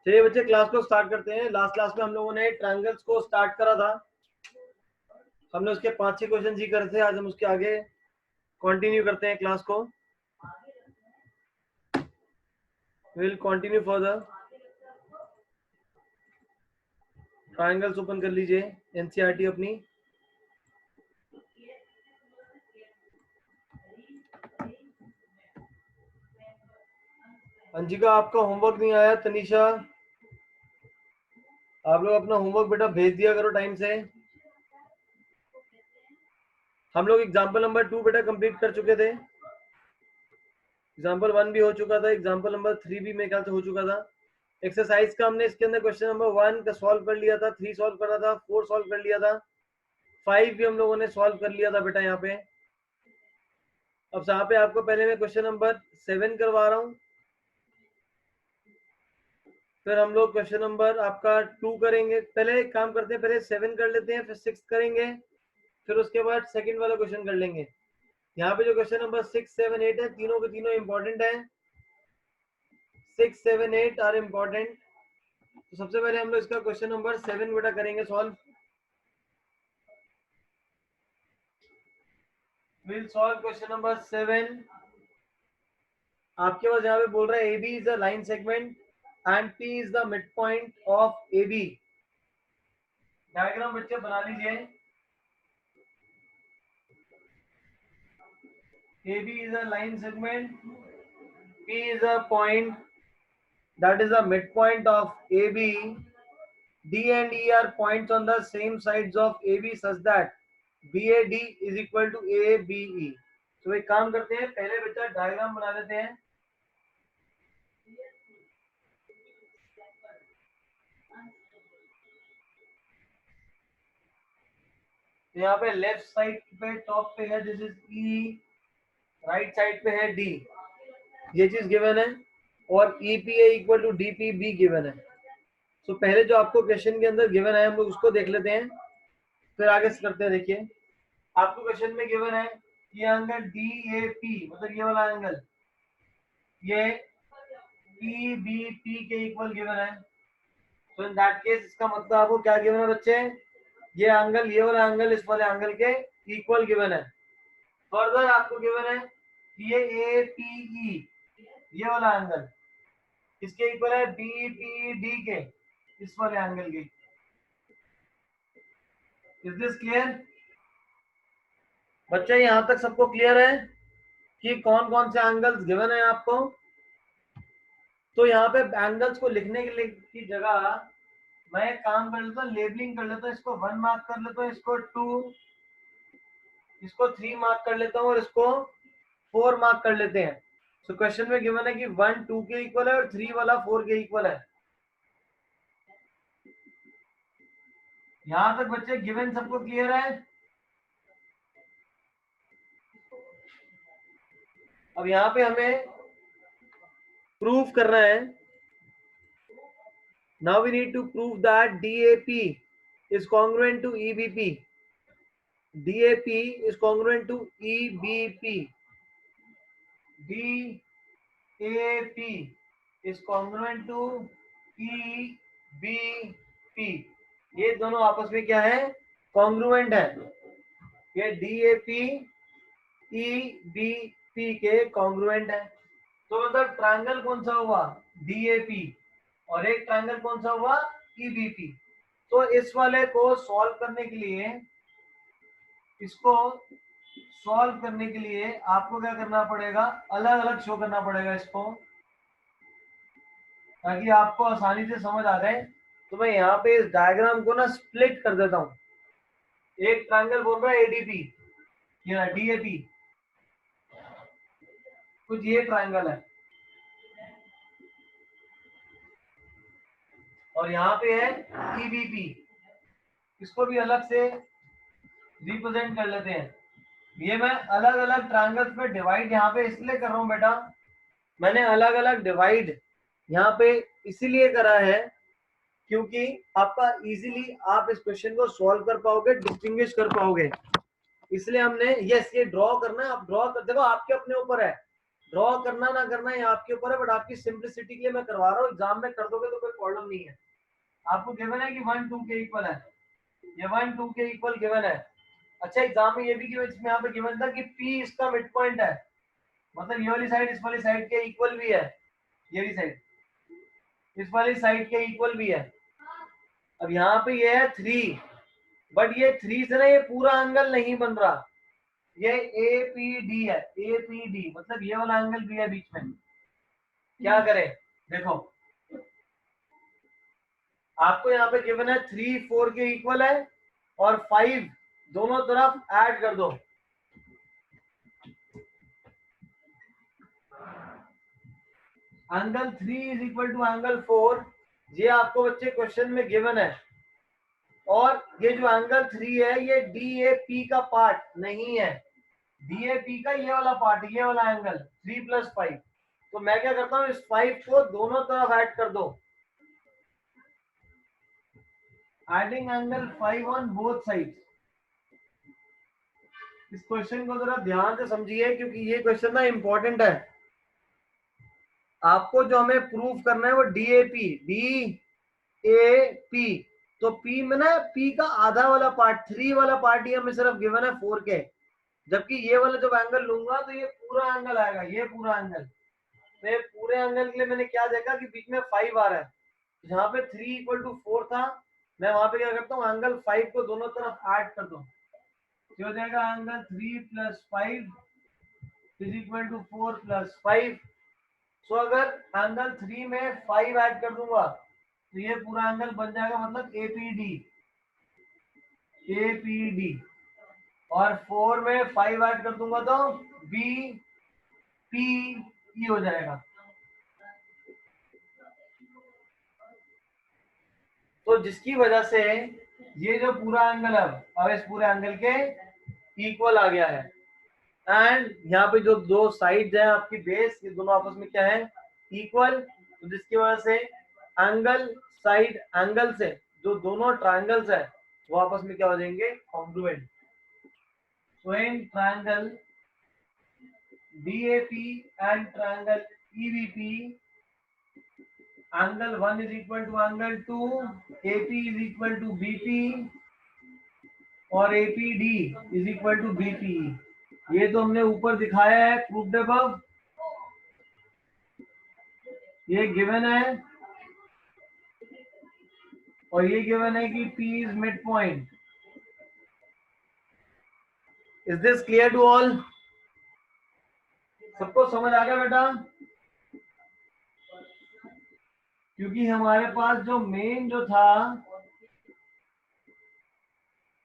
चलिए बच्चे क्लास को स्टार्ट करते हैं। लास्ट क्लास में हम लोगों ने ट्रायंगल्स को स्टार्ट करा था। हमने उसके 5-6 क्वेश्चन ही करे थे। आज हम उसके आगे कंटिन्यू करते हैं क्लास को। Will continue further. Triangles open कर लीजिए एनसीईआरटी अपनी। अंजिका आपका होमवर्क नहीं आया। तनीषा आप लोग अपना होमवर्क बेटा भेज दिया करो टाइम से। हम लोग एग्जाम्पल नंबर 2 बेटा कंप्लीट कर चुके थे। एग्जाम्पल 1 भी हो चुका था, एग्जाम्पल नंबर 3 भी मेरे ख्याल से हो चुका था। एक्सरसाइज का हमने इसके अंदर क्वेश्चन नंबर 1 का सॉल्व कर लिया था, 3 सॉल्व करा था, 4 सॉल्व कर लिया था, 5 भी हम लोगों ने सॉल्व कर लिया था बेटा यहाँ पे। अब यहाँ पे आपको पहले मैं क्वेश्चन नंबर 7 करवा रहा हूँ, फिर हम लोग क्वेश्चन नंबर आपका 2 करेंगे। पहले एक काम करते हैं, पहले 7 कर लेते हैं, फिर 6 करेंगे, फिर उसके बाद सेकंड वाला क्वेश्चन कर लेंगे। यहाँ पे जो क्वेश्चन नंबर 6, 7, 8 है, तीनों के तीनों इंपॉर्टेंट है। 6, 7, 8 आर इम्पोर्टेंट। तो सबसे पहले हम लोग इसका क्वेश्चन नंबर 7 बेटा करेंगे solve. Will solve question number 7। आपके पास यहाँ पे बोल रहा है AB is a line segment and P is the midpoint of AB। Diagram बच्चे बना लीजिए। AB is a line segment, P is a point that is the midpoint of AB. D and E are points on the same sides of AB such that BAD is equal to ABE. तो एक काम करते हैं, पहले बच्चा diagram बना लेते हैं। तो यहाँ पे लेफ्ट साइड पे टॉप पे है this is E, right side पे है D, ये चीज गिवन है, और EPA equal to DPB given है। तो पहले जो आपको क्वेश्चन के अंदर गिवन है हम लोग उसको देख लेते हैं, फिर आगे से करते हैं। देखिए आपको क्वेश्चन में गिवन है ये एंगल DAP, मतलब ये वाला एंगल, ये PBP के इक्वल गिवन है। तो इन दैट केस इसका मतलब आपको क्या गिवन है बच्चे, ये एंगल, ये वाला एंगल इस वाले एंगल के इक्वल गिवन है। फर्दर आपको गिवन है कि ये APE, ये वाला एंगल इसके इक्वल है BPD के, इस वाले एंगल के। इज दिस क्लियर बच्चे? यहां तक सबको क्लियर है कि कौन कौन से एंगल्स गिवन है आपको? तो यहाँ पे एंगल्स को लिखने के लिए की जगह मैं एक काम कर लेता हूँ, लेबलिंग कर लेता हूँ। इसको 1 मार्क कर लेता हूँ, इसको 2, इसको 3 मार्क कर लेता हूँ, और इसको 4 मार्क कर लेते हैं। तो क्वेश्चन में गिवन है कि 1 2 के इक्वल है और 3 वाला 4 के इक्वल है। यहां तक बच्चे गिवन सबको क्लियर है? अब यहाँ पे हमें प्रूफ करना है। Now we need to prove that DAP is congruent to EBP. DAP is congruent to EBP. DAP is congruent to EBP. ये दोनों आपस में क्या है? कॉन्ग्रुएंट है। ये DAP EBP के कॉन्ग्रुएंट है। तो मतलब ट्रायंगल कौन सा हुआ? DAP, और एक ट्रायंगल कौन सा हुआ? EBP। तो इस वाले को सॉल्व करने के लिए, इसको सॉल्व करने के लिए आपको क्या करना पड़ेगा? अलग अलग शो करना पड़ेगा इसको, ताकि आपको आसानी से समझ आ जाए। तो मैं यहाँ पे इस डायग्राम को ना स्प्लिट कर देता हूँ। एक ट्रायंगल बोल रहा है ADP, ये DAP, कुछ ये ट्रायंगल है, और यहाँ पे है EBP। इसको भी अलग से रिप्रेजेंट कर लेते हैं। ये मैं अलग अलग ट्रायंगल्स में डिवाइड यहाँ पे इसलिए कर रहा हूँ बेटा, मैंने अलग अलग डिवाइड यहाँ पे इसीलिए करा है क्योंकि आपका इजीली आप इस क्वेश्चन को सॉल्व कर पाओगे, डिस्टिंग्विश कर पाओगे। इसलिए हमने, यस ये ड्रॉ करना है, आप ड्रॉ कर देखो, आपके अपने ऊपर है। ड्रॉ करना ना करना ये आपके ऊपर है, बट आपकी सिंप्लिसिटी के लिए मैं करवा रहा हूँ। एग्जाम में कर दोगे तो कोई प्रॉब्लम नहीं है। आपको गिवन है कि 1 2 के इक्वल है, ये 1 2 के इक्वल गिवन है। अच्छा एग्जाम में ये भी गिवन, इसमें यहाँ पे गिवन था कि P इसका मिड पॉइंट है, मतलब ये वाली साइड इस वाली साइड के इक्वल भी है, ये वाली साइड इस वाली साइड के इक्वल भी है। अब यहाँ पे ये है 3, बट ये 3 से ना ये पूरा एंगल नहीं बन रहा, ये APD है, APD मतलब ये वाला एंगल भी है बीच में। क्या करें, देखो आपको यहाँ पे गिवन है 3 4 के इक्वल है और 5 दोनों तरफ ऐड कर दो। Angle 3 is equal to angle 4, ये आपको बच्चे क्वेश्चन में गिवन है। और ये जो एंगल 3 है ये DAP का पार्ट नहीं है, DAP का ये वाला पार्ट, ये वाला एंगल 3 + 5। तो मैं क्या करता हूँ, इस 5 को दोनों तरफ ऐड कर दो, adding angle 5 on both sides. इस क्वेश्चन को जरा ध्यान से समझिए क्योंकि ये क्वेश्चन ना इंपॉर्टेंट है। आपको जो हमें प्रूव करना है वो DAP, DAP, तो P में ना P का आधा वाला पार्ट, 3 वाला पार्ट ये हमें सिर्फ गिवन है 4 के, जबकि ये वाला जब एंगल लूंगा तो ये पूरा एंगल आएगा, ये पूरा एंगल। तो ये पूरे एंगल के लिए मैंने क्या देखा कि बीच में 5 आ रहा है, जहाँ पे 3 = 4 था, मैं वहां पे क्या करता हूँ, एंगल 5 को दोनों तरफ ऐड कर दो, क्या हो जाएगा, एंगल 3 + 5 = 4 + 5। सो अगर एंगल 3 में 5 ऐड कर दूंगा तो ये पूरा एंगल बन जाएगा, मतलब APD, APD। और 4 में 5 ऐड कर दूंगा तो BPE हो जाएगा। तो जिसकी वजह से ये जो पूरा एंगल है अब इस पूरे एंगल के इक्वल आ गया है। एंड यहाँ पे जो दो साइड्स हैं आपकी बेस, ये दोनों आपस में क्या है, इक्वल। तो जिसकी वजह से एंगल साइड एंगल से जो दोनों ट्रायंगल्स है वो आपस में क्या हो जाएंगे, congruent. So in triangle DAP and triangle EBP, angle 1 is equal to angle 2, AP is equal to BP और APD is equal to BPE। ये तो हमने ऊपर दिखाया है, प्रूफ्ड अबव, ये गिवन है, और ये गिवन है कि P is midpoint. Is this clear to all? सबको समझ आ गया बेटा? क्योंकि हमारे पास जो मेन जो था,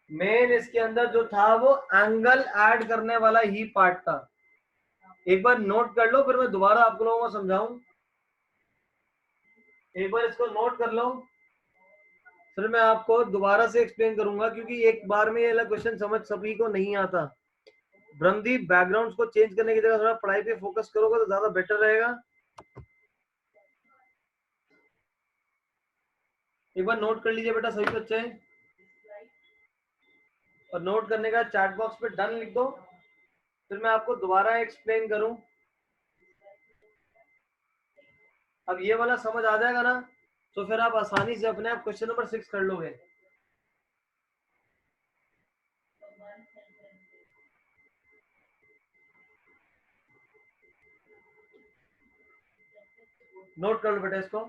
मेन इसके अंदर जो था वो एंगल ऐड करने वाला ही पार्ट था। एक बार नोट कर लो, फिर मैं दोबारा आप लोगों को समझाऊं। एक बार इसको नोट कर लो, फिर मैं आपको दोबारा से एक्सप्लेन करूंगा, क्योंकि एक बार में ये वाला क्वेश्चन समझ सभी को नहीं आता। ब्रह्मदीप, बैकग्राउंड को चेंज करने की जगह थोड़ा पढ़ाई पे फोकस करोगे तो ज्यादा बेटर रहेगा। एक बार नोट कर लीजिए बेटा सभी बच्चे, और नोट करने का चैट बॉक्स पे डन लिख दो, फिर मैं आपको दोबारा एक्सप्लेन करूं। अब ये वाला समझ आ जाएगा ना, तो फिर आप आसानी से अपने आप क्वेश्चन नंबर 6 कर लोगे। नोट कर लो बेटा इसको,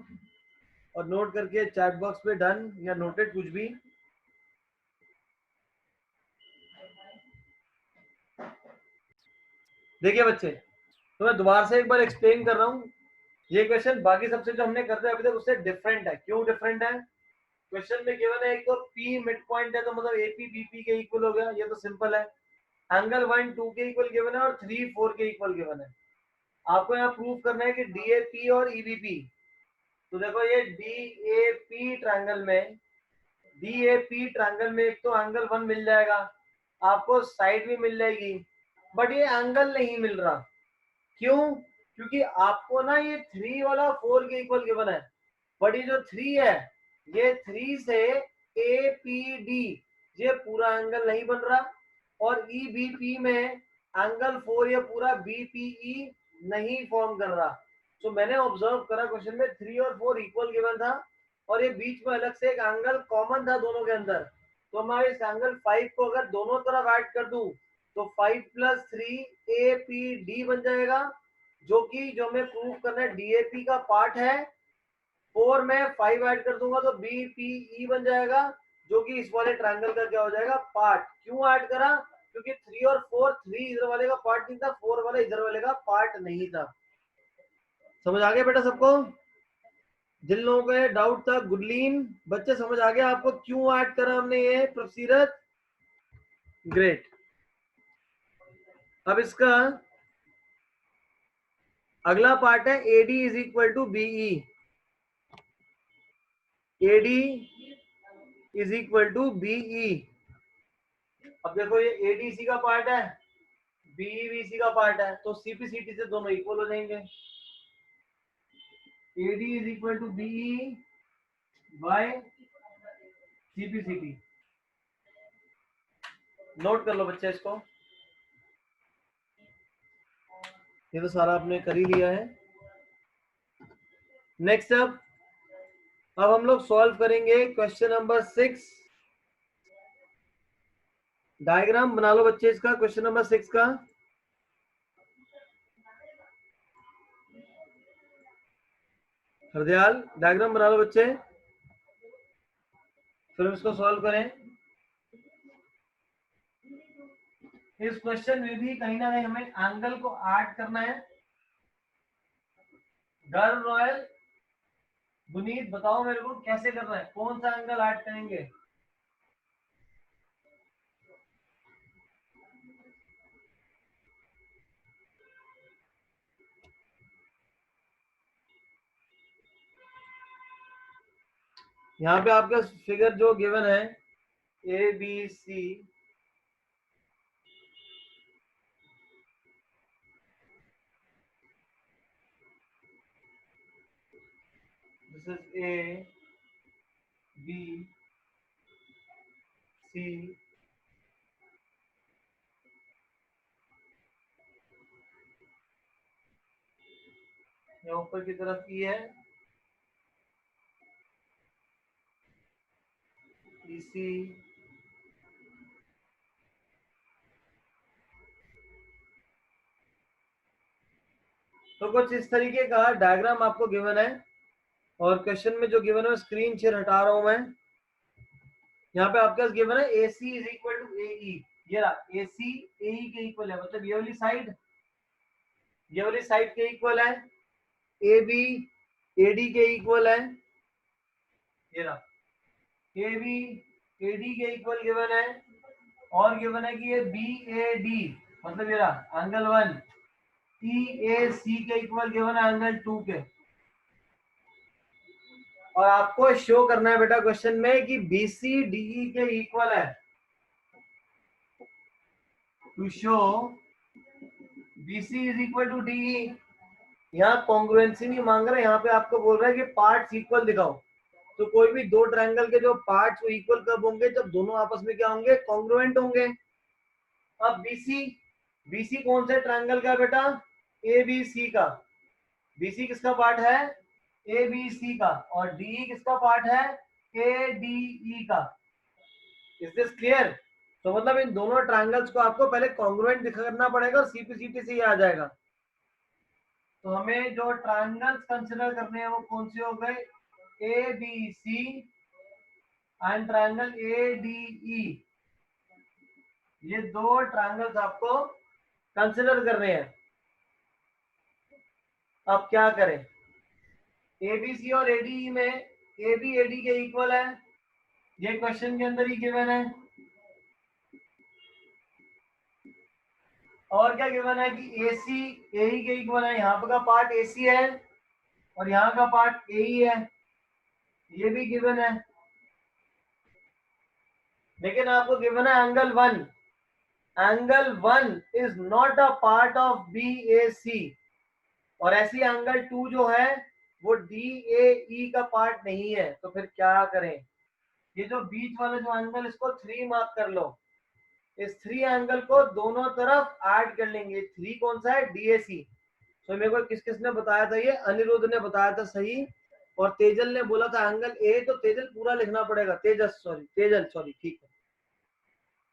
और नोट करके चैट बॉक्स पे डन या नोटेड कुछ भी। देखिए बच्चे, तो मैं दोबारा से एक बार एक्सप्लेन कर रहा हूँ। ये क्वेश्चन बाकी सबसे जो हमने करते हैं अभी तक उससे डिफरेंट है। क्यों डिफरेंट है? क्वेश्चन में गिवन है एक तो P मिड पॉइंट है, तो मतलब AP BP के इक्वल हो गया, ये तो सिंपल है। एंगल 1 2 के इक्वल गिवन है और 3 4 के इक्वल गिवन है। आपको यहाँ प्रूव करना है कि DAP और EBP। तो देखो ये DAP ट्रायंगल में एक तो एंगल 1 मिल जाएगा, आपको साइड भी मिल जाएगी, बट ये एंगल नहीं मिल रहा। क्यों? क्योंकि आपको ना ये 3 वाला 4 के इक्वल गिवन है, बट ये जो 3 है, ये 3 से APD ये पूरा एंगल नहीं बन रहा, और EBP में एंगल 4 ये पूरा BPE नहीं फॉर्म कर रहा। तो मैंने ऑब्जर्व करा क्वेश्चन में 3 और 4 इक्वल गिवन था और ये बीच में अलग से एक एंगल कॉमन था दोनों के अंदर। तो मैं इस एंगल 5 को अगर दोनों तरफ ऐड कर दूं तो 5 + 3 APD बन जाएगा, जो कि जो हमें प्रूव करना है DAP का पार्ट है। 4 में 5 ऐड कर दूंगा तो BPE बन जाएगा, जो कि इस वाले ट्रायंगल का क्या हो जाएगा, पार्ट। क्यों ऐड करा? क्योंकि 3 और 4, 3 इधर वाले का पार्ट नहीं था, 4 वाला इधर वाले का पार्ट नहीं था। समझ आ गया बेटा सबको? जिन लोगों को डाउट था, गुडलीन बच्चे समझ आ गया आपको क्यों ऐड करा हमने ये प्रोसीजर? ग्रेट। अब इसका अगला पार्ट है AD is equal to BE। AD is equal to BE। अब देखो ये ADC का पार्ट है, BEBC का पार्ट है, तो CPCT से दोनों इक्वल हो जाएंगे। AD is equal to BE by CPCT। Note कर लो बच्चे इसको, ये तो सारा आपने कर ही लिया है। नेक्स्ट अब हम लोग सॉल्व करेंगे क्वेश्चन नंबर 6। डायग्राम बना लो बच्चे इसका, क्वेश्चन नंबर 6 का। हरदयाल डायग्राम बना लो बच्चे, फिर हम इसको सॉल्व करें। इस क्वेश्चन में भी कहीं ना कहीं हमें एंगल को ऐड करना है। गर्ल रॉयल गुनीत बताओ मेरे को कैसे करना है, कौन सा एंगल ऐड करेंगे? यहाँ पे आपका फिगर जो गिवन है ABC, दिस इज ABC, ऊपर की तरफ E है, EC, तो कुछ इस तरीके का डायग्राम आपको गिवन है और क्वेश्चन में जो गिवन है स्क्रीन शेयर हटा रहा हूं मैं। यहाँ पे आपके पास गिवन है AC is equal to AE। ये रहा AC AE के इक्वल है, मतलब ये वाली साइड के इक्वल है। AB AD के इक्वल है। ये रहा AB AD के इक्वल गिवन है और गिवन है कि ये BAD, मतलब ये रहा एंगल 1 EAC के इक्वल गिवन है एंगल 2 के। और आपको शो करना है बेटा क्वेश्चन में कि BCDE के इक्वल है। To show BC is equal to DE। यहाँ कॉन्ग्रुएंसी नहीं मांग रहा, यहाँ पे आपको बोल रहा है कि पार्ट्स इक्वल दिखाओ। तो कोई भी दो ट्रायंगल के जो पार्ट्स वो इक्वल कब होंगे? जब दोनों आपस में क्या होंगे? कॉन्ग्रुएंट होंगे। अब BC कौन से ट्रायंगल का बेटा? ABC का। BC किसका पार्ट है? ABC का। और DE किसका पार्ट है? ADE का। Is this clear? तो मतलब इन दोनों ट्रायंगल्स को आपको पहले कॉन्ग्रुएंट दिखाना पड़ेगा, CPCT से ही आ जाएगा। तो हमें जो ट्रायंगल्स कंसिडर करने हैं वो कौन से हो गए? ABC and triangle ADE। ये दो ट्रायंगल्स आपको कंसिडर करने हैं। अब क्या करें? ABC और ADE में AB AD के इक्वल है, ये क्वेश्चन के अंदर ही गिवन है। और क्या गिवन है कि AC AE के इक्वल है। यहाँ पर का पार्ट AC है और यहाँ का पार्ट AE है, ये भी गिवन है। लेकिन आपको गिवन है angle 1। Angle 1 is not a part of BAC और ऐसी एंगल 2 जो है वो DAE का पार्ट नहीं है। तो फिर क्या करें? ये जो बीच वाला जो एंगल, इसको 3 मार्क कर लो। इस 3 एंगल को दोनों तरफ ऐड कर लेंगे। 3 कौन सा है? DAC। तो मेरे को किस किसने बताया था, ये अनिरुद्ध ने बताया था सही, और तेजल ने बोला था एंगल ए, तो तेजल पूरा लिखना पड़ेगा, तेजल सॉरी, ठीक है।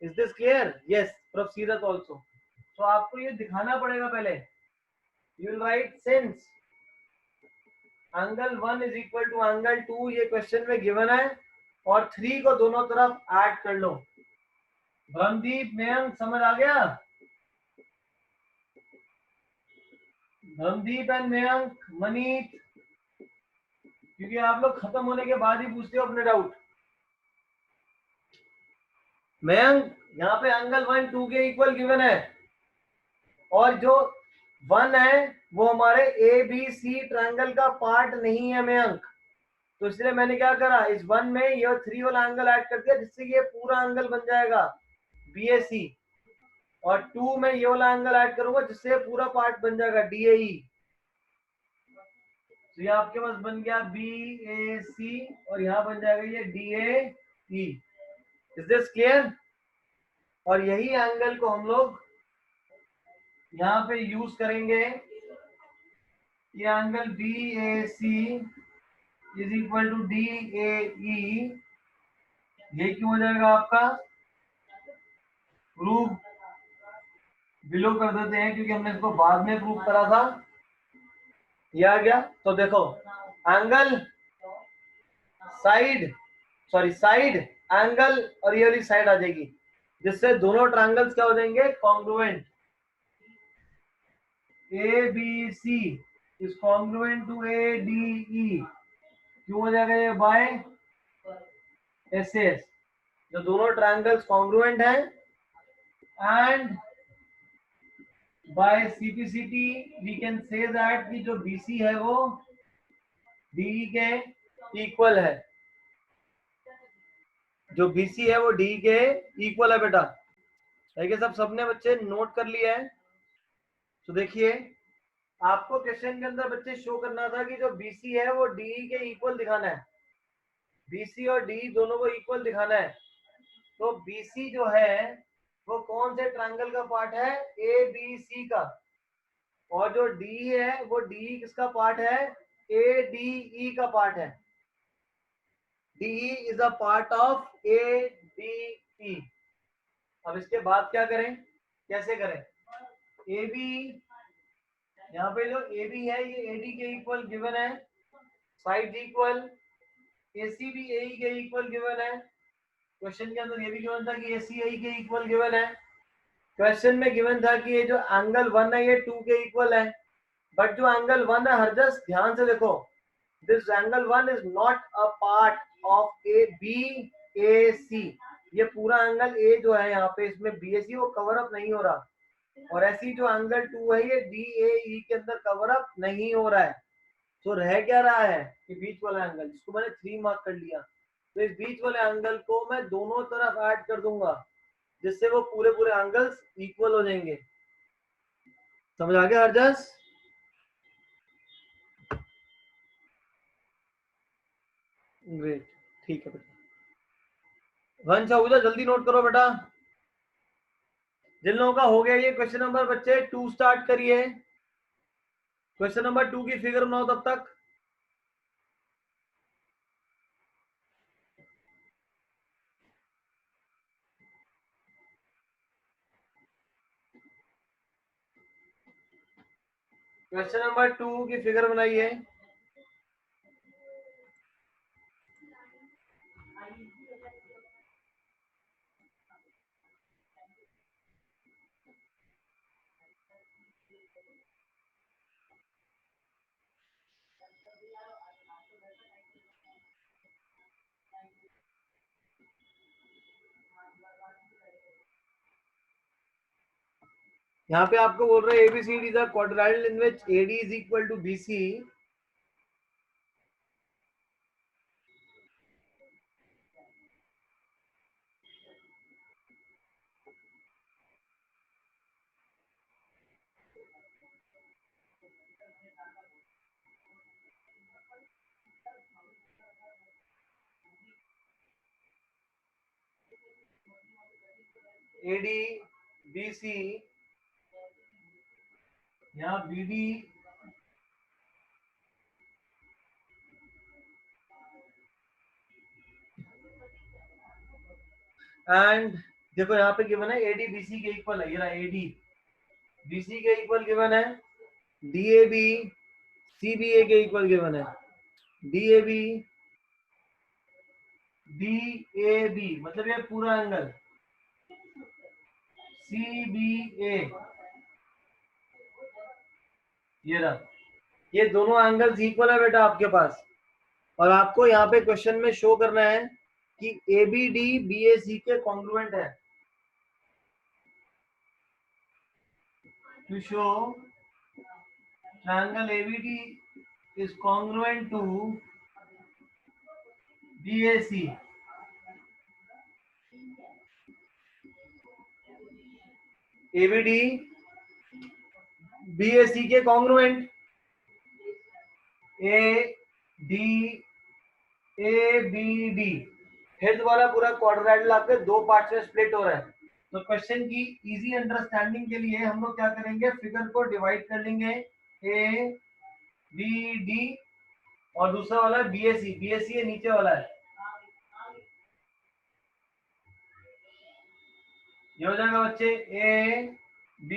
Is this clear? Yes, from Seerat also. तो आपको ये दिखाना पड़ेगा पहले। You will write since angle 1 is equal to angle 2, ये क्वेश्चन में गिवन है, और 3 को दोनों तरफ ऐड कर लो। भ्रमदीप, मयंक, समझ आ गया? भ्रमदीप एंड मयंक, मनीत, क्योंकि आप लोग खत्म होने के बाद ही पूछते हो अपने डाउट। मयंक, यहाँ पे एंगल 1 2 के इक्वल गिवन है, और जो 1 है वो हमारे ए बी सी ट्रायंगल का पार्ट नहीं है मयंक, तो इसलिए मैंने क्या करा, इस 1 में ये 3 वाला एंगल ऐड कर दिया, जिससे ये पूरा एंगल बन जाएगा बी ए सी, और 2 में ये वाला एंगल ऐड करूंगा, जिससे पूरा पार्ट बन जाएगा डी ए ई। तो ये आपके पास बन गया बी ए सी, और यहाँ बन जाएगा ये D A E. Is this clear? और यही एंगल को हम लोग यहाँ पे यूज करेंगे, ये angle B A C is equal to D A E, ये क्यों हो जाएगा आपका, प्रूफ बिलो कर देते हैं, क्योंकि हमने इसको बाद में प्रूफ करा था। ये आ गया। तो देखो angle side, sorry side angle, और ये वाली साइड आ जाएगी, जिससे दोनों ट्रायंगल्स क्या हो जाएंगे, congruent. A B C is congruent to A D E, क्यों हो जाएगा ये, बाय एस एस, जो दोनों ट्रायंगल्स कॉन्ग्रुएंट हैं, and by CPCT we can say that कि जो बीसी है वो डी के इक्वल है, जो बीसी है वो डी के इक्वल है बेटा। देखिए सब सबने बच्चे नोट कर लिया है। तो देखिए आपको क्वेश्चन के अंदर बच्चे शो करना था कि जो बीसी है वो डी के इक्वल दिखाना है, बीसी और डी दोनों को इक्वल दिखाना है। तो बीसी जो है वो कौन से ट्रायंगल का पार्ट है, ए बी सी का, और जो डी है वो डी किसका पार्ट है, ए डी ई का पार्ट है। D is a part of A D ई। अब इसके बाद क्या करें, कैसे करें, ए बी, यहाँ पे जो ए बी है ये ए डी के इक्वल गिवन है, साइड इक्वल, ए सी भी ए के इक्वल गिवन है, क्वेश्चन के अंदर ये भी गिवन था कि ए सी ए के इक्वल गिवन है, क्वेश्चन में गिवन था कि ये जो एंगल 1 है ये 2 के इक्वल है, बट जो एंगल 1 है, हर जस्ट ध्यान से देखो, this angle 1 is not a part of A B A C, ये पूरा एंगल ए जो है यहाँ पे इसमें बी ए सी वो कवर अप नहीं हो रहा, और ऐसी जो एंगल 2 है ये डी ए ई के अंदर कवर अप नहीं हो रहा है। तो रह क्या रहा है कि बीच वाला एंगल, जिसको मैंने 3 मार्क कर लिया, तो इस बीच वाले एंगल को मैं दोनों तरफ ऐड कर दूंगा, जिससे वो पूरे पूरे एंगल्स इक्वल हो जाएंगे। समझ आ गया हरजस? ग्रेट, ठीक है बेटा। वंश आहूजा जल्दी नोट करो बेटा। जिन लोगों का हो गया ये क्वेश्चन नंबर बच्चे 2 स्टार्ट करिए, क्वेश्चन नंबर 2 की फिगर बनाओ तब तक। क्वेश्चन नंबर 2 की फिगर बनाइए। यहाँ पे आपको बोल रहे हैं ABCD is a quadrilateral in which AD is equal to BC. AD BC, यहाँ बीडी एंड देखो यहाँ पे गिवन है एडी बीसी के इक्वल है, ये रहा एडी बीसी के इक्वल गिवन है, डीएबी सीबीए के इक्वल गिवन है, डीएबी डीएबी मतलब ये पूरा एंगल, सीबीए ये रहा, ये दोनों एंगल्स इक्वल है बेटा आपके पास। और आपको यहाँ पे क्वेश्चन में शो करना है कि एबीडी बीएसी के कॉन्ग्रुएंट है। To show triangle ABD is congruent to BAC. ABD BAC के congruent ABD हेड वाला पूरा क्वाड्रिलेटरल आपके दो पार्ट्स में स्प्लिट हो रहा है। तो क्वेश्चन की इजी अंडरस्टैंडिंग के लिए हम लोग क्या करेंगे, फिगर को डिवाइड कर लेंगे, ABD और दूसरा वाला BAC, BAC ये नीचे वाला है, ये हो जाएगा बच्चे A B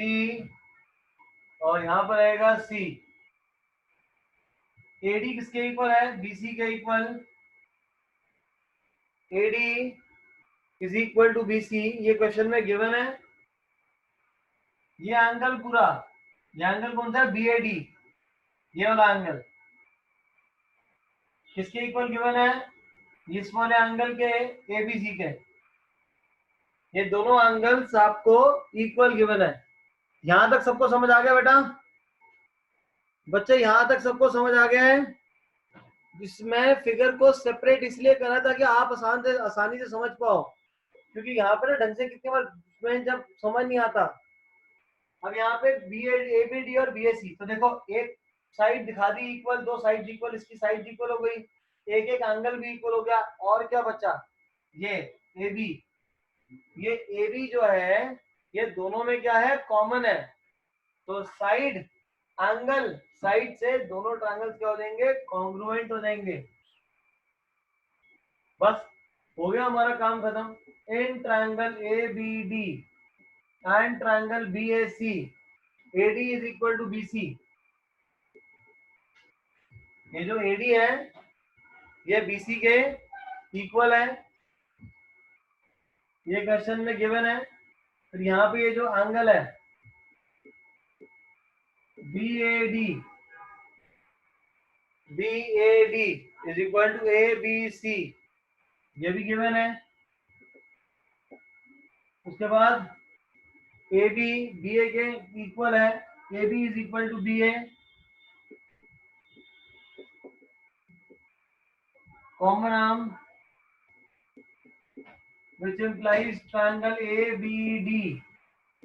और यहाँ पर आएगा C। AD किसके इक्वल है, BC के equal, AD is equal to BC, ये क्वेश्चन में गिवन है। ये एंगल पूरा, ये एंगल कौन सा है, BAD, ये वाला एंगल किसके इक्वल गिवन है, इस वाले एंगल के ABC के, ये दोनों एंगल्स आपको इक्वल गिवन है। यहां तक सबको समझ आ गया बेटा बच्चे, यहां तक सबको समझ आ गया है। जिसमें फिगर को सेपरेट इसलिए करा था कि आप आसानी से समझ पाओ, क्योंकि यहाँ पे ना ढंग से कितनी बार में जब समझ नहीं आता। अब यहाँ पे ABD और BAC, तो देखो एक साइड दिखा दी इक्वल, दो साइड इक्वल, इसकी साइड इक्वल हो गई, एक एक एंगल भी इक्वल हो गया, और क्या बचा, ये AB, ये AB जो है ये दोनों में क्या है, कॉमन है। तो साइड एंगल साइड से दोनों ट्रायंगल्स क्या हो जाएंगे, कॉन्ग्रुएंट हो जाएंगे। बस हो गया हमारा काम खत्म। In triangle ABD and triangle BAC AD is equal to BC, ये जो AD है ये BC के इक्वल है, ये क्वेश्चन में गिवन है। फिर यहाँ पे ये जो एंगल है BAD is equal to ABC, ये भी गिवन है। उसके बाद AB BA के इक्वल है, AB is equal to BA, common arm which implies triangle ABD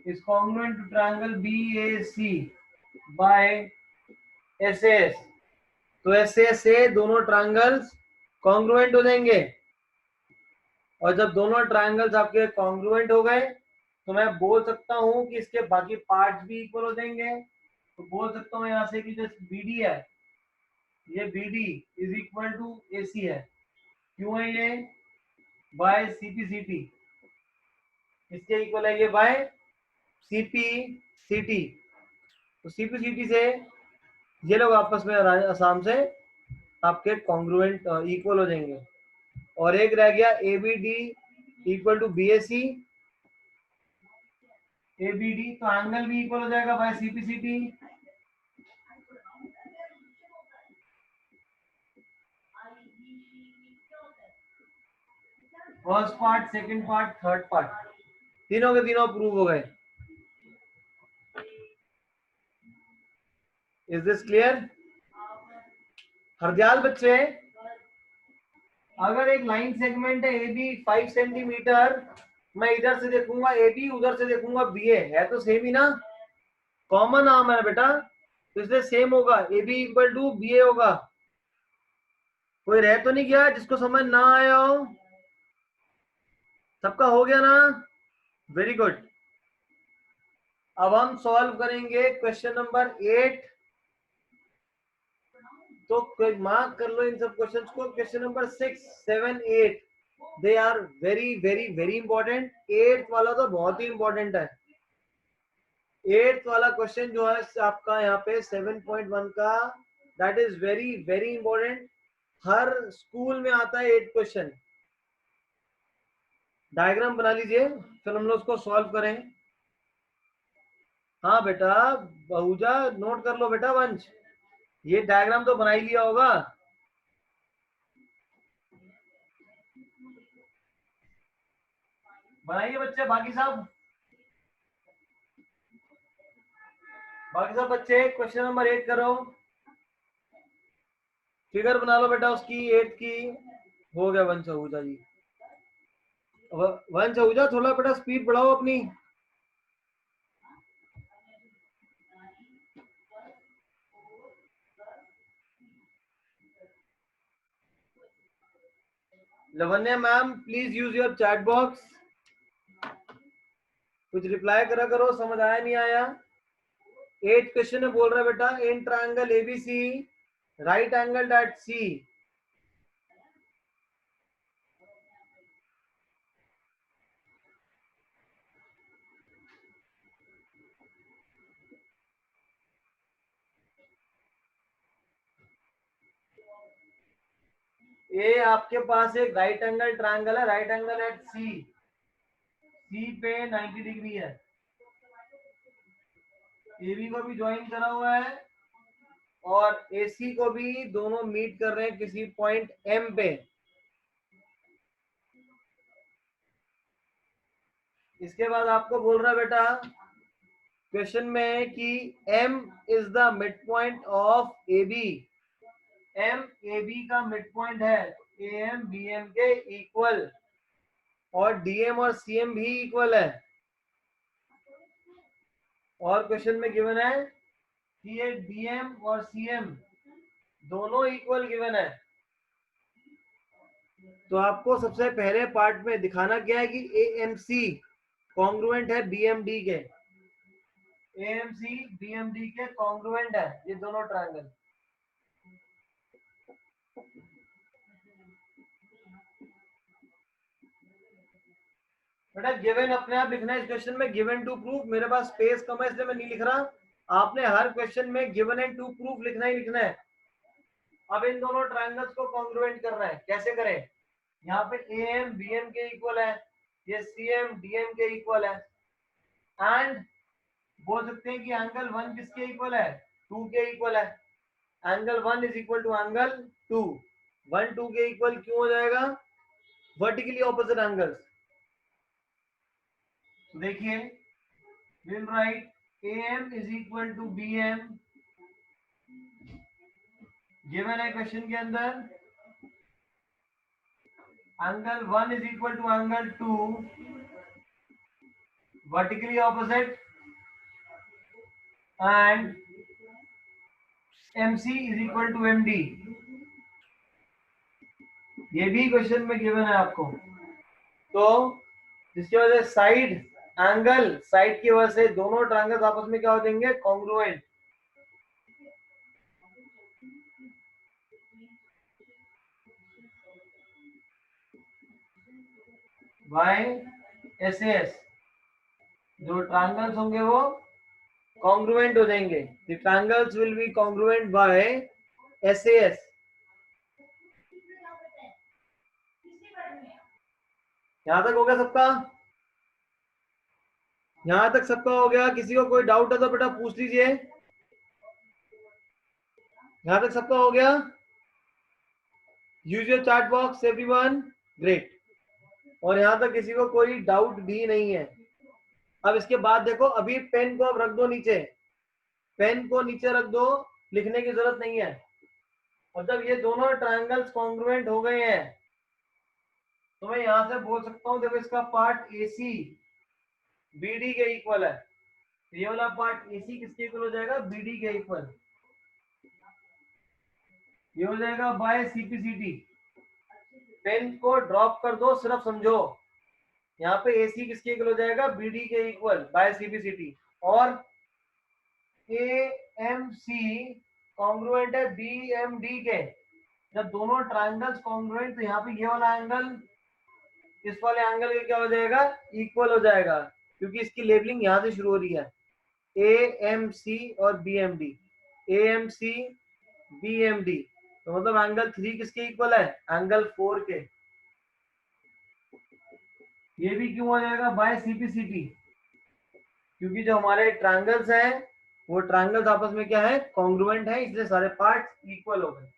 is congruent to triangle BAC by SAS। तो SAS से दोनों ट्रायंगल्स कॉन्ग्रुएंट हो जाएंगे, और जब दोनों ट्रायंगल्स आपके कॉन्ग्रुएंट हो गए तो मैं बोल सकता हूं कि इसके बाकी पार्ट्स भी इक्वल हो जाएंगे। तो बोल सकता हूं यहाँ से कि जो BD है ये BD is equal to AC है, क्यों है ये, बाय CPCT, इसके इक्वल है ये बाय CPCT। तो CPCT से ये लोग आपस में आसाम से आपके कॉन्ग्रुएंट इक्वल हो जाएंगे। और एक रह गया ABD equal to BAC, ABD तो एंगल भी इक्वल हो जाएगा by CPCT। First part, second part, third part, तीनों के तीनों प्रूव हो गए। इज दिस क्लियर हरदयाल बच्चे? अगर एक लाइन सेगमेंट है AB 5 सेंटीमीटर, मैं इधर से देखूंगा AB, उधर से देखूंगा BA, है तो सेम ही ना, कॉमन आर्म है बेटा, तो इसलिए सेम होगा, AB इक्वल टू BA होगा। कोई रह तो नहीं गया जिसको समझ ना आया हो? सबका हो गया ना, वेरी गुड। अब हम सॉल्व करेंगे क्वेश्चन नंबर 8, तो मार्क कर लो इन सब क्वेश्चंस को। Question number 6, 7, 8 they are very very very important. 8th वाला तो बहुत ही इंपॉर्टेंट है। 8th वाला क्वेश्चन जो है आपका यहाँ पे 7.1 का, that is very very important. Her school में आता है 8 क्वेश्चन। डायग्राम बना लीजिए, फिर हम लोग उसको सॉल्व करें। हाँ बेटा, बहुजा नोट कर लो बेटा वंश, ये डायग्राम तो बना ही लिया होगा। बनाइए बच्चे, बाकी सब बच्चे क्वेश्चन नंबर 8 करो। फिगर बना लो बेटा उसकी 8 की। हो गया वंश आहूजा जी। वंश आहूजा थोड़ा बेटा स्पीड बढ़ाओ अपनी। Lavanya ma'am please use your chat box, कुछ रिप्लाई करा करो, समझ आया नहीं आया। 8 क्वेश्चन में बोल रहा है बेटा, in triangle ABC right angle at C. ये आपके पास एक राइट एंगल ट्रायंगल है, right angle at C, C पे 90 डिग्री है। एबी को भी ज्वाइन करा हुआ है और एसी को भी, दोनों मीट कर रहे हैं किसी पॉइंट एम पे। इसके बाद आपको बोल रहा है बेटा क्वेश्चन में कि M is the midpoint of A B. M A B का मिड पॉइंट है, ए एम बी एम के इक्वल, और डीएम और सीएम भी इक्वल है। और क्वेश्चन में गिवन है कि ये डीएम और सीएम दोनों इक्वल गिवन है। तो आपको सबसे पहले पार्ट में दिखाना क्या है कि ए एम सी कॉन्ग्रुएंट है बी एम डी के। A M C B M D के कॉन्ग्रुएंट है ये दोनों ट्रायंगल। बेटा गिवन अपने आप लिखना है इस क्वेश्चन में, गिवन टू प्रूफ। मेरे पास स्पेस कम है इसलिए मैं नहीं लिख रहा। आपने हर क्वेश्चन में गिवन एंड टू प्रूफ लिखना ही लिखना है। अब इन दोनों ट्रायंगल्स को कॉन्ग्रुएंट करना है, कैसे करें। यहाँ पे ए एम बी एम के इक्वल है, ये सी एम डी एम के इक्वल है, एंड बोल सकते हैं कि एंगल 1 किसके इक्वल है, 2 के इक्वल है। Angle 1 is equal to angle 2। 1 2 के इक्वल क्यों हो जाएगा, वर्टिकली ऑपोजिट एंगल्स। देखिए will write AM is equal to BM, given है क्वेश्चन के अंदर। Angle 1 is equal to angle 2, vertically opposite, and MC is equal to MD। ये भी क्वेश्चन में गिवन है आपको। तो जिसकी वजह से साइड की वजह से दोनों ट्रायंगल्स आपस में क्या हो जाएंगे, कॉन्ग्रुएंट। बाय SAS जो ट्रायंगल्स होंगे वो कॉन्ग्रुएंट हो जाएंगे। The triangles will be congruent by SAS। यहां तक हो गया सबका, यहां तक सबका हो गया। किसी को कोई डाउट है तो बेटा पूछ लीजिए। यहां तक सबका हो गया। Use your chat box everyone, great. और यहां तक किसी को कोई डाउट भी नहीं है। अब इसके बाद देखो, अभी पेन को अब रख दो नीचे, पेन को नीचे रख दो, लिखने की जरूरत नहीं है। और जब ये दोनों ट्रायंगल्स कॉन्ग्रुएंट हो गए हैं तो मैं यहां से बोल सकता हूं, देखो इसका पार्ट AC BD के इक्वल है, ये वाला पार्ट AC किसके इक्वल हो जाएगा, BD के इक्वल। ये हो जाएगा बाय CPCT। पेन को ड्रॉप कर दो, सिर्फ समझो। यहाँ पे AC किसके इक्वल हो जाएगा, BD के इक्वल बाय CPCT। और AMC कॉन्ग्रुएंट है BMD के। जब दोनों ट्रायंगल्स कॉन्ग्रुएंट तो यहाँ पे ये वाला एंगल इस वाले एंगल के क्या हो जाएगा, इक्वल हो जाएगा, क्योंकि इसकी लेबलिंग यहाँ से शुरू हो रही है, AMC और BMD, AMC BMD, तो मतलब एंगल 3 किसके इक्वल है, एंगल 4 के। ये भी क्यों हो जाएगा, बाय CPCT, क्योंकि जो हमारे ट्रायंगल्स हैं वो ट्रायंगल्स आपस में क्या है, कॉन्ग्रुएंट है, इसलिए सारे पार्ट्स इक्वल हो गए।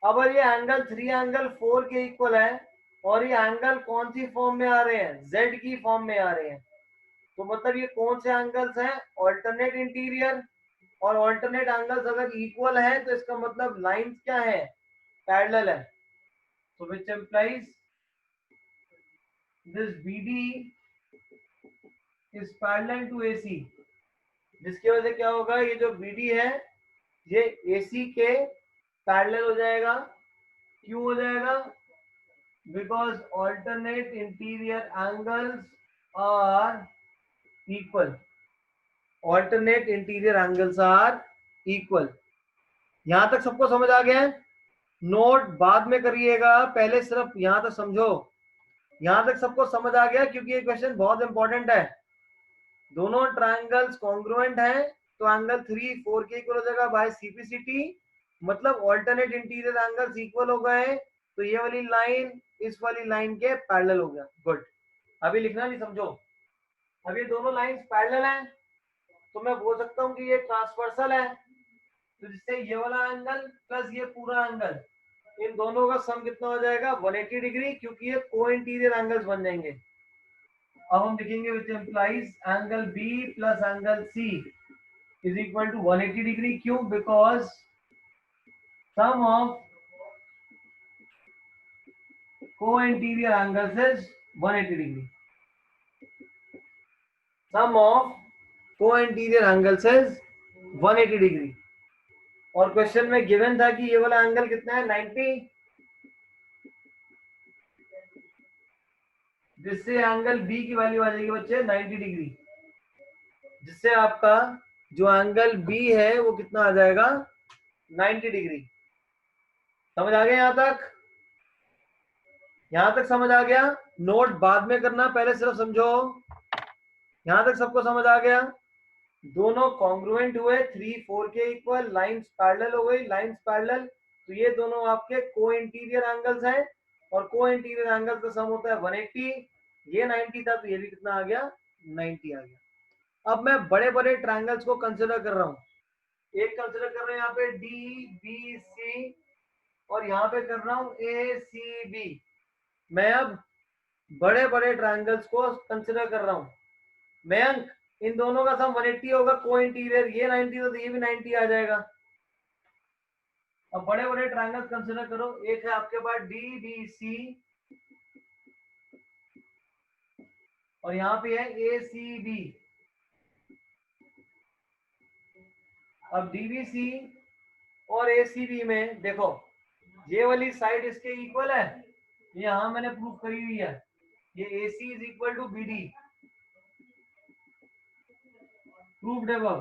अब ये एंगल 3 एंगल 4 के इक्वल है, और ये एंगल कौन सी फॉर्म में आ रहे हैं, Z की फॉर्म में आ रहे हैं, तो मतलब ये कौन से एंगल्स हैं, ऑल्टरनेट इंटीरियर, और ऑल्टरनेट एंगल्स अगर इक्वल है तो इसका मतलब लाइंस क्या है, पैरेलल है, तो which implies this BD is parallel to AC, जिसकी वजह से क्या होगा, ये जो BD है ये AC के पैरेलल हो जाएगा। क्यों हो जाएगा, because alternate interior angles are equal, alternate interior angles are equal. यहां तक सबको समझ आ गया है, नोट बाद में करिएगा, पहले सिर्फ यहां तक समझो। यहां तक सबको समझ आ गया, क्योंकि ये क्वेश्चन बहुत इंपॉर्टेंट है। दोनों ट्रायंगल्स कॉन्ग्रुएंट हैं, तो एंगल 3 4 के इक्वल हो जाएगा बाय CPCT, मतलब ऑल्टरनेट इंटीरियर एंगल्स इक्वल हो गए, तो ये वाली लाइन इस वाली लाइन के पैरेलल हो गया। गुड, अभी लिखना नहीं, समझो। अब ये दोनों लाइंस पैरेलल हैं, तो मैं बोल सकता हूँ कि ये ट्रांसवर्सल है, तो जिससे ये वाला एंगल प्लस ये पूरा एंगल, इन दोनों का सम कितना हो जाएगा, 180 डिग्री, क्योंकि ये को इंटीरियर एंगल्स बन जाएंगे। अब हम लिखेंगे which implies angle B plus angle C is equal to 180 degree. क्यों, because sum of co interior angles is 180 degree, sum of co interior angles is 180 degree. और क्वेश्चन में गिवन था कि ये वाला एंगल कितना है, 90, जिससे एंगल B की वैल्यू आ जाएगी बच्चे 90 डिग्री, जिससे आपका जो एंगल B है वो कितना आ जाएगा, 90 डिग्री। समझ आ गया यहां तक, यहां तक समझ आ गया, नोट बाद में करना, पहले सिर्फ समझो। यहां तक सबको समझ आ गया, दोनों कॉन्ग्रुएंट हुए, 3 4 के इक्वल, लाइंस पैरेलल हो गई, लाइंस पैरेलल, तो ये दोनों आपके को इंटीरियर एंगल्स हैं, और को इंटीरियर एंगल्स का सम होता है 180, ये 90 था, तो ये भी कितना आ गया, 90 आ गया। अब मैं बड़े बड़े ट्रायंगल्स को कंसिडर कर रहा हूँ, एक कंसिडर कर रहे हैं यहाँ पे DBC, और यहाँ पे कर रहा हूँ ACB। मैं अब बड़े बड़े ट्रायंगल्स को कंसिडर कर रहा हूँ। मयंक, इन दोनों का सम 180 होगा, को इंटीरियर ये 90 तो ये भी 90 आ जाएगा। अब बड़े बड़े ट्रायंगल्स कंसिडर करो, एक है आपके पास DBC, और यहाँ पे है ACB। अब DBC और ACB में देखो, ये वाली साइड इसके इक्वल है, ये यहां मैंने प्रूफ करी हुई है, ये AC is equal to BD, proofed है वो।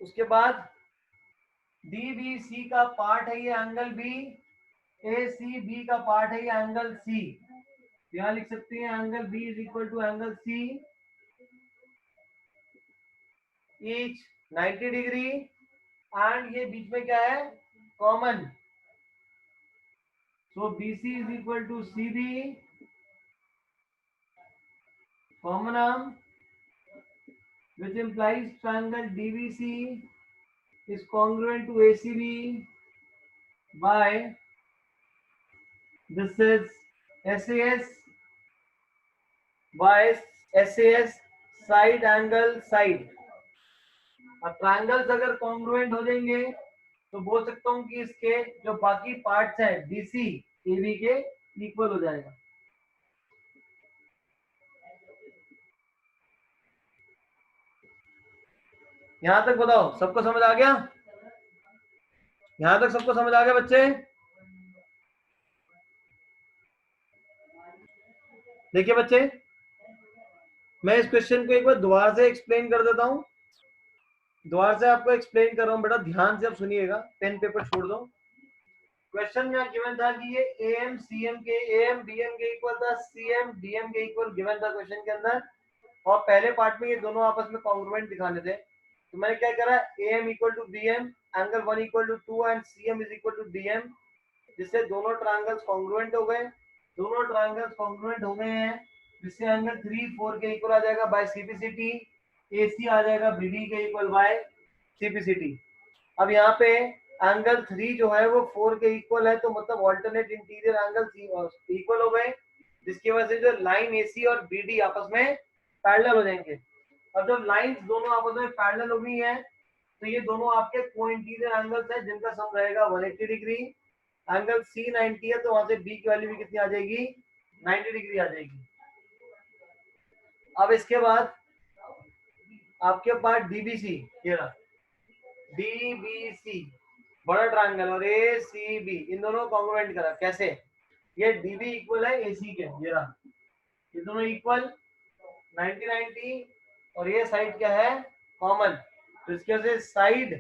उसके बाद DBC का पार्ट है ये एंगल B, ACB का पार्ट है ये एंगल C। यहां लिख सकते हैं angle B is equal to angle C, each 90 degree, and ये बीच में क्या है, common, so BC is equal to CB, common arm, which implies triangle DBC is congruent to ACB by, this is SAS, by SAS side angle side। अब triangles अगर congruent हो जाएंगे तो बोल सकता हूँ कि इसके जो बाकी पार्ट्स हैं BC AB के इक्वल हो जाएगा। यहां तक बताओ, सबको समझ आ गया, यहां तक सबको समझ आ गया बच्चे? देखिए बच्चे, मैं इस क्वेश्चन को एक बार दोबारा से एक्सप्लेन कर देता हूं, दोबारा से आपको एक्सप्लेन कर रहा हूं बेटा, ध्यान से आप सुनिएगा, पेन पेपर छोड़ दो। क्वेश्चन में गिवन था कि ये एम सीएम के एम बीएम के इक्वल था, सीएम डीएम के इक्वल गिवन था क्वेश्चन के अंदर, और पहले पार्ट में ये दोनों आपस में कॉन्ग्रुएंट दिखाने थे। तो मैंने क्या करा, M equal to BM angle 1 equal to 2 and CM is equal to DM, जिससे दोनों ट्रायंगल्स कॉन्ग्रुएंट हो गए। दोनों ट्रायंगल्स कॉन्ग्रुएंट हो गए हैं, जिससे एंगल 3 4 के इक्वल आ जाएगा बाय सीपीसीटी, एसी आ जाएगा बीडी के इक्वल बाय सीपीसीटी। अब यहाँ पे एंगल 3 जो है वो 4 के इक्वल है, तो मतलब ऑल्टरनेट इंटीरियर एंगल इक्वल हो गए, जिसकी वजह से जो लाइन एसी और बीडी आपस में पैरेलल हो जाएंगे। अब जब लाइंस दोनों आपस में पैरेलल हो गई है, तो ये दोनों आपके को इंटीरियर एंगल्स है, जिनका सम रहेगा 180 डिग्री। एंगल सी 90 है, तो वहां से बी की वैल्यू भी कितनी आ जाएगी, 90 डिग्री आ जाएगी। अब इसके बाद आपके पास डीबीसी, ये रहा डीबीसी बड़ा ट्रायंगल, और ए सी बी इन दोनों को कॉन्ग्रुएंट करा। कैसे, ये डीबी इक्वल है एसी के, ये रहा, ये दोनों इक्वल 90 90, और ये साइड क्या है, कॉमन। तो इसकी वजह से साइड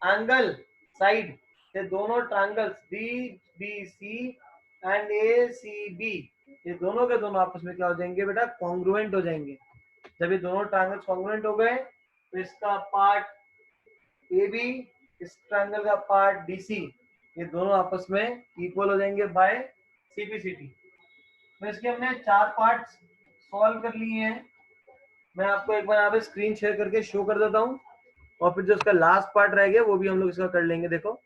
एंगल साइड से दोनों triangles D B C and A C B, ये दोनों के दोनों आपस में क्या हो जाएंगे बेटा, कॉन्ग्रुएंट हो जाएंगे। जब ये दोनों ट्रायंगल्स कॉन्ग्रुएंट हो गए, तो इसका पार्ट ए बी, इस ट्रायंगल का पार्ट डी सी, ये दोनों आपस में इक्वल हो जाएंगे बाय सीपीसीटी। तो इसके हमने 4 पार्ट्स सॉल्व कर लिए हैं। मैं आपको एक बार यहाँ पे स्क्रीन शेयर करके शो कर देता हूँ, और फिर जो इसका लास्ट पार्ट रह गया वो भी हम लोग इसका कर लेंगे। देखो,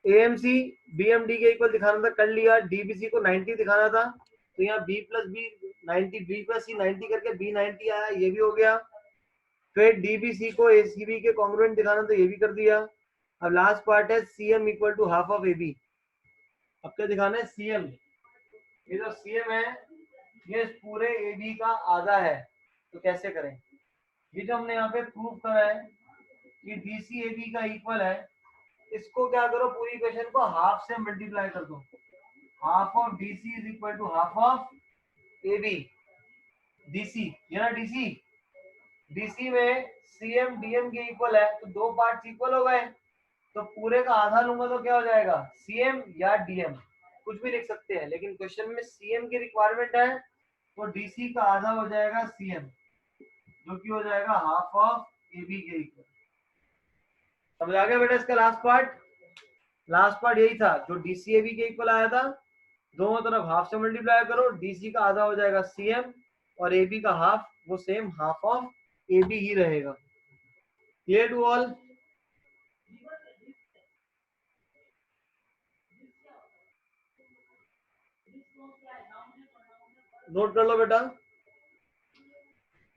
एएमसी बीएमडी के इक्वल दिखाना था, कर लिया। डीबीसी को 90 दिखाना था, तो यहाँ B plus B 90, B plus C 90 करके बी 90 आया, ये भी हो गया। फिर डीबीसी को एसीबी के कॉन्ग्रुएंट दिखाना, तो ये भी कर दिया। अब लास्ट पार्ट है CM equal to half of AB. अब क्या दिखाना है, सीएम, ये जो सीएम है ये इस पूरे एबी का आधा है। तो कैसे करें, ये जो हमने यहाँ पे प्रूव करा है कि डीसी एबी का इक्वल है, इसको क्या करो, पूरी इक्वेशन को हाफ से मल्टीप्लाई कर दो। Half of DC is equal to half of AB. DC, ये ना डीसी, डीसी में सीएम डीएम के इक्वल है, तो दो पार्ट्स इक्वल हो गए, तो पूरे का आधा लूंगा तो क्या हो जाएगा, सीएम या डीएम, कुछ भी लिख सकते हैं। लेकिन क्वेश्चन में सीएम की रिक्वायरमेंट है, तो डीसी का आधा हो जाएगा सीएम, जो कि हो जाएगा हाफ ऑफ एबी के इक्वल। समझ आ गया बेटा इसका लास्ट पार्ट? लास्ट पार्ट यही था, जो डीसी एबी के इक्वल आया था, दोनों तरफ हाफ से मल्टीप्लाई करो, डीसी का आधा हो जाएगा सीएम, और एबी का हाफ वो सेम हाफ ऑफ एबी ही रहेगा। Clear to all? नोट कर लो बेटा,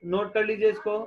नोट कर लीजिए इसको।